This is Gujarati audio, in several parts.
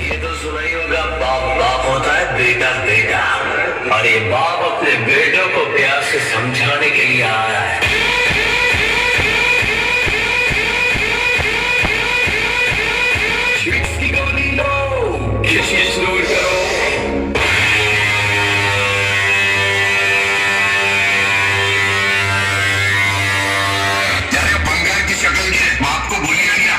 ये तो सुना ही होगा, बाप बाप होता है, बेटा बेटा, और ये बाप अपने बेटों को प्यार से समझाने के लिए आया है। ट्रिक्स की गोली लो, किशमिश नोट करो। यार बंगाल की शक्ल के बाप को भूलिया गया।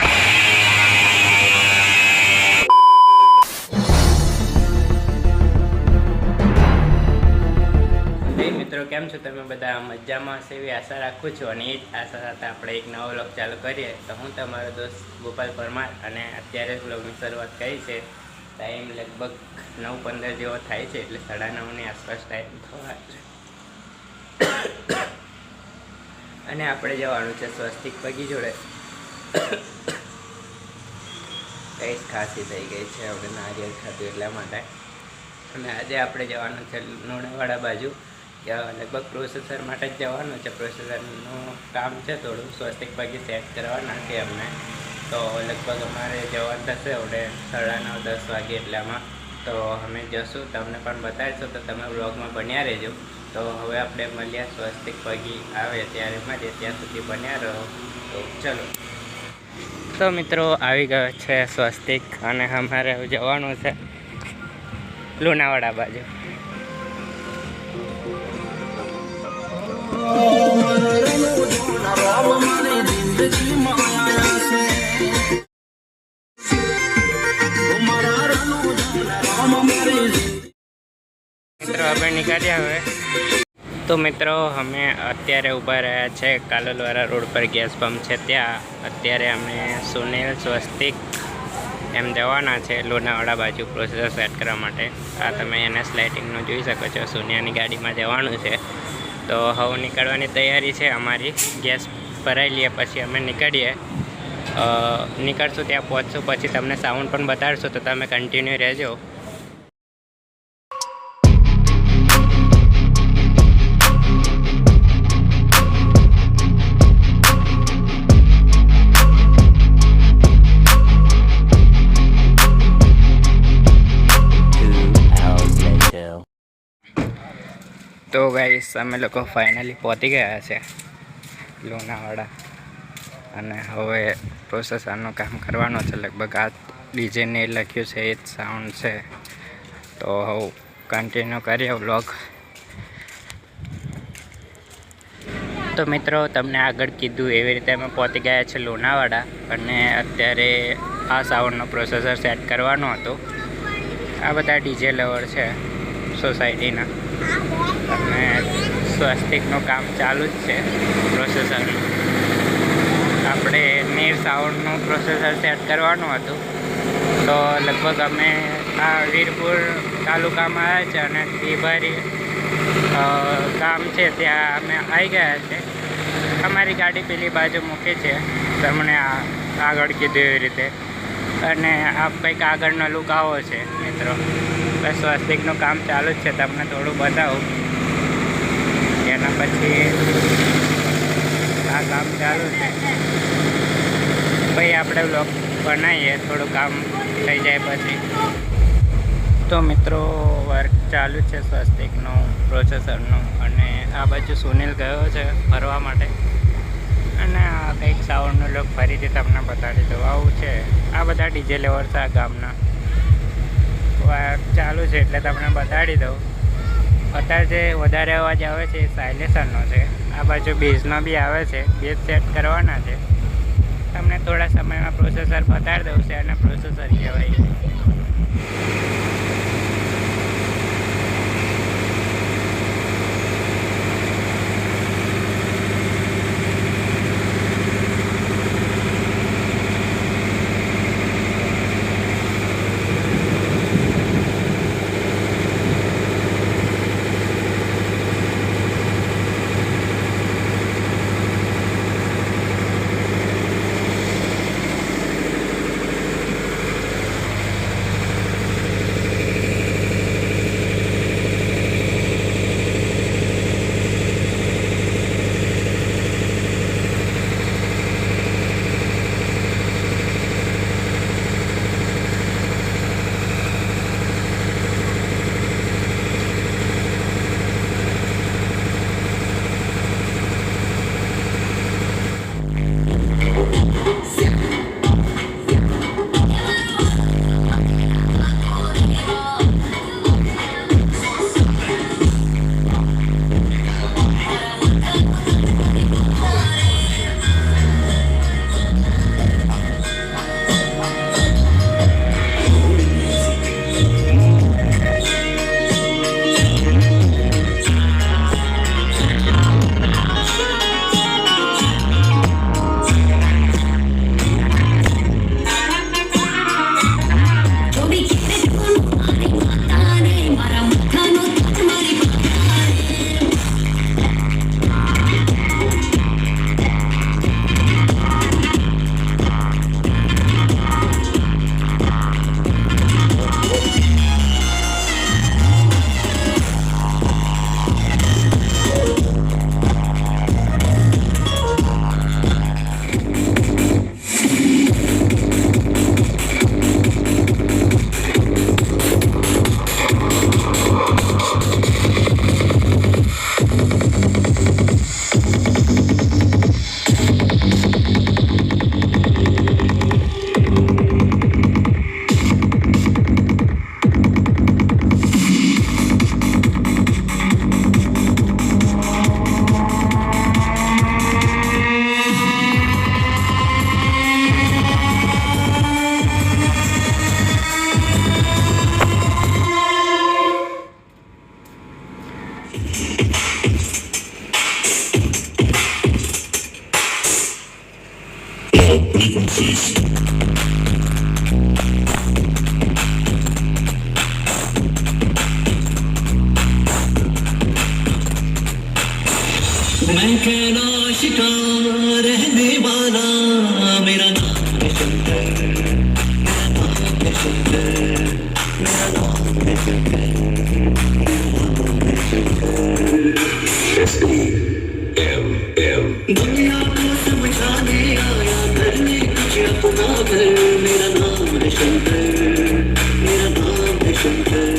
મિત્રો કેમ છો તમે બધા મજામાં હશે એવી આશા રાખું છું અને એ જ આશા સાથે આપણે એક નવો વ્લોગ ચાલુ કરીએ તો હું તમારો દોસ્ત ગોપાલ પરમાર અને અત્યારે વ્લોગની શરૂઆત કરી છે ટાઈમ લગભગ 9:15 જેવો થાય છે એટલે 9:30ની આસપાસ ટાઈમ થવા છે અને આપણે જવાનું છે સ્વસ્તિક પગી જોડે કઈ ખાંસી થઈ ગઈ છે આપણે નારિયેળ ખાધું એટલા માટે અને આજે આપણે જવાનું છે લુણાવાડા બાજુ લગભગ પ્રોસેસર માટે જ જવાનું છે પ્રોસેસરનું કામ છે થોડું સ્વસ્તિક પગી સેટ કરવાના છે અમને તો લગભગ અમારે જવાનું થશે આપણે 9:30-10 વાગે એટલામાં તો અમે જશું તમને પણ બતાવીશું તો તમે વ્લોગમાં બન્યા રહેજો તો હવે આપણે મળ્યા સ્વસ્તિક પગી આવે ત્યારે મળીએ ત્યાં સુધી બન્યા રહો તો ચલો તો મિત્રો આવી ગયો છે સ્વસ્તિક અને અમારે જવાનું છે લુણાવાડા બાજુ મિત્રો આપણે નીકળ્યા હવે તો મિત્રો અમે અત્યારે ઊભા રહ્યા છે કાલોલવાળા રોડ પર ગેસ પંપ છે ત્યાં અત્યારે અમે સુનિલ સ્વસ્તિક એમ જવાના છે લુણાવાડા બાજુ પ્રોસેસર સેટ કરવા માટે આ તમે એનએસ લાઇટિંગનું જોઈ શકો છો સોનિયાની ગાડીમાં જવાનું છે તો હવે નીકળવાની તૈયારી છે અમારી ગેસ ભરાઈ લઈએ પછી અમે નીકળીએ નીકળશું ત્યાં પહોંચશું પછી તમને સાઉન્ડ પણ બતાડશું તો તમે કન્ટિન્યુ રહેજો તો ગાઈસ અમે લોકો ફાઇનલી પહોંચી ગયા છે લુણાવાડા અને હવે પ્રોસેસરનું કામ કરવાનું છે લગભગ આ ડીજેને લખ્યું છે એ જ સાઉન્ડ છે તો હવે કન્ટિન્યુ કરીએ વ્લોગ તો મિત્રો તમને આગળ કીધું એવી રીતે અમે પહોંચી ગયા છે લુણાવાડા અને અત્યારે આ સાઉન્ડનો પ્રોસેસર સેટ કરવાનો હતો આ બધા ડીજે લવર છે સોસાયટીના અને સ્વસ્તિકનું કામ ચાલુ જ છે પ્રોસેસરનું આપણે નીર સાઉન્ડનું પ્રોસેસર સેટ કરવાનું હતું તો લગભગ અમે આ વીરપુર તાલુકામાં આવ્યા છે અને ટીભારી ગામ છે ત્યાં અમે આવી ગયા છે અમારી ગાડી પેલી બાજુ મૂકી છે તમને આગળ કીધું એવી રીતે અને આ કંઈક આગળનો લુક આવો છે મિત્રો બસ સ્વસ્તિકનું કામ ચાલુ જ છે તમને થોડું બતાવું એના પછી આ કામ ચાલુ છે પછી આપણે બ્લોગ બનાવીએ થોડું કામ થઈ જાય પછી તો મિત્રો વર્ક ચાલુ છે સ્વસ્તિકનું પ્રોસેસરનું અને આ બાજુ સુનિલ ગયો છે ફરવા માટે અને આ કંઈક સાઉન્ડનું લોક ફરીથી તમને બતાડી દઉં આવું છે આ બધા ડીજે લેવર છે આ ગામના વર્ક ચાલુ છે એટલે તમને બતાડી દઉં અત્યારે જે વધારે અવાજ આવે છે એ સાયલેન્સરનો છે આ બાજુ બેઝનો બી આવે છે બેઝ સેટ કરવાના છે તમને થોડા સમયમાં પ્રોસેસર બતાડી દઉં છે અને પ્રોસેસર કહેવાય दुनिया को समझाने आया करने कुछ अपना कर मेरा नाम है शंकर मेरा नाम है शंकर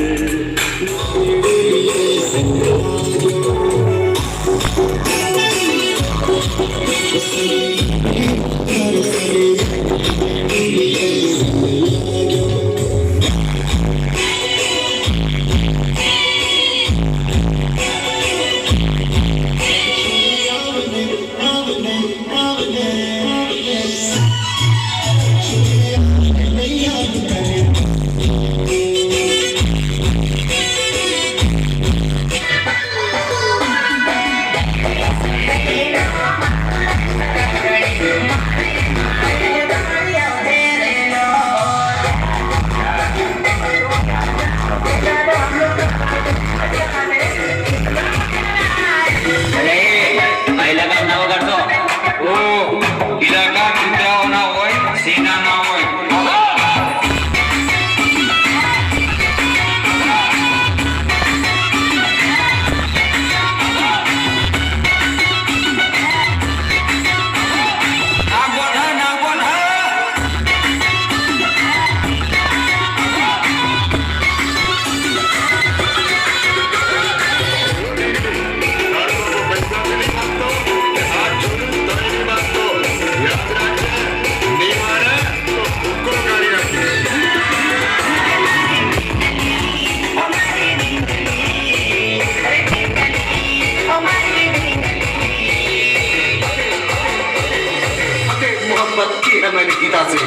मैंने गीता से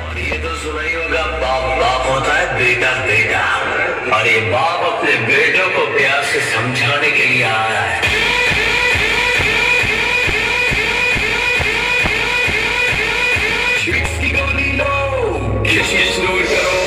और ये तो सुना ही होगा बाप बाप होता है बेटा बेटा और ये बाप अपने बेटों को प्यार से समझाने के लिए आया है किसी को नहीं लो किसी स्नूर करो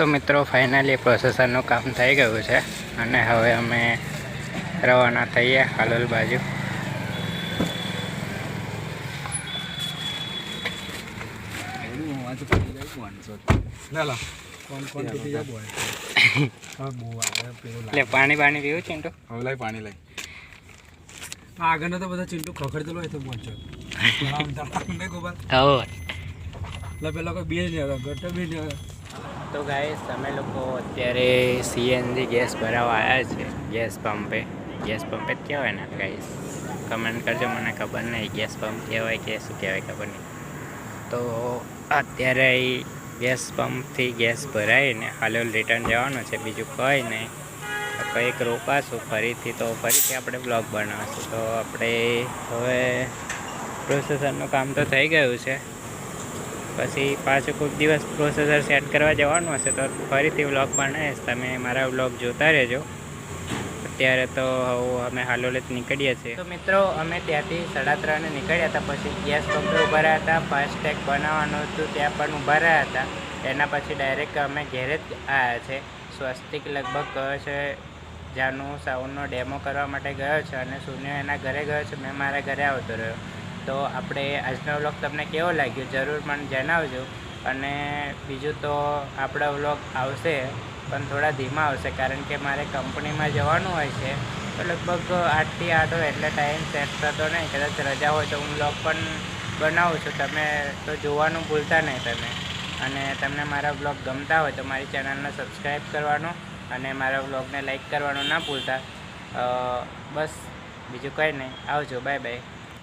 તો મિત્રો ફાઇનલી પ્રોસેસરનું કામ થઈ ગયું છે અને હવે અમે રવાના થઈએ હાલોલ બાજુ. એટલે પાણી પીવું ચિંટુ? હવે પાણી લઈ આગળ તો બધા ચિંટુ ખખડતો હોય તો પહોંચો પેલા કોઈ બે નહીં ઘટે બી નહીં. તો ગાઈસ અમે લોકો અત્યારે સીએનજી ગેસ ભરાવા આવ્યા છે ગેસ પંપે જ કહેવાય ને ગાઈસ? કમેન્ટ કરજો, મને ખબર નહીં ગેસ પંપ કહેવાય કે શું કહેવાય ખબર નહીં. તો અત્યારે ગેસ પંપથી ગેસ ભરાઈને હાલોલ રિટર્ન જવાનું છે, બીજું કંઈ નહીં. કંઈક રોકાશું ફરીથી, તો ફરીથી આપણે બ્લોગ બનાવશું. તો આપણે હવે પ્રોસેસરનું કામ તો થઈ ગયું છે, પછી પાછું કોઈક દિવસ પ્રોસેસર સેટ કરવા જવાનું હશે તો ફરીથી વ્લોગ બનાવીશ. તમે મારા વ્લોગ જોતા રહેજો. અત્યારે તો અમે હાલોલ જ નીકળીએ છીએ. તો મિત્રો અમે ત્યાંથી 3:30 નીકળ્યા હતા, પછી ગેસ પંપે ઊભા રહ્યા હતા, ફાસ્ટેગ બનાવવાનું હતું ત્યાં પણ ઊભા રહ્યા હતા. એના પછી ડાયરેક્ટ અમે ઘેરે જ આવ્યા છે. સ્વસ્તિક લગભગ ગયો છે જાનું સાઉન્ડનો ડેમો કરવા માટે ગયો છે અને શૂન્ય એના ઘરે ગયો છે, મેં મારા ઘરે આવતો રહ્યો. તો આપણે આજનો વ્લોગ તમને કેવો લાગ્યો જરૂર મને જણાવજો. અને બીજું તો આપણો વ્લોગ આવશે પણ થોડા ધીમા આવશે, કારણ કે મારે કંપનીમાં જવાનું હોય છે. તો લગભગ 8 થી 8 હોય એટલે ટાઈમ સેટ થતો નહીં. કદાચ રજા હોય તો હું વ્લોગ પણ બનાવું છું, તમે તો જોવાનું ભૂલતા નહીં તમે. અને તમને મારા વ્લોગ ગમતા હોય તો મારી ચેનલને સબસ્ક્રાઈબ કરવાનું અને મારા વ્લોગને લાઈક કરવાનું ના ભૂલતા. બસ બીજું કંઈ નહીં. આવજો, બાય બાય.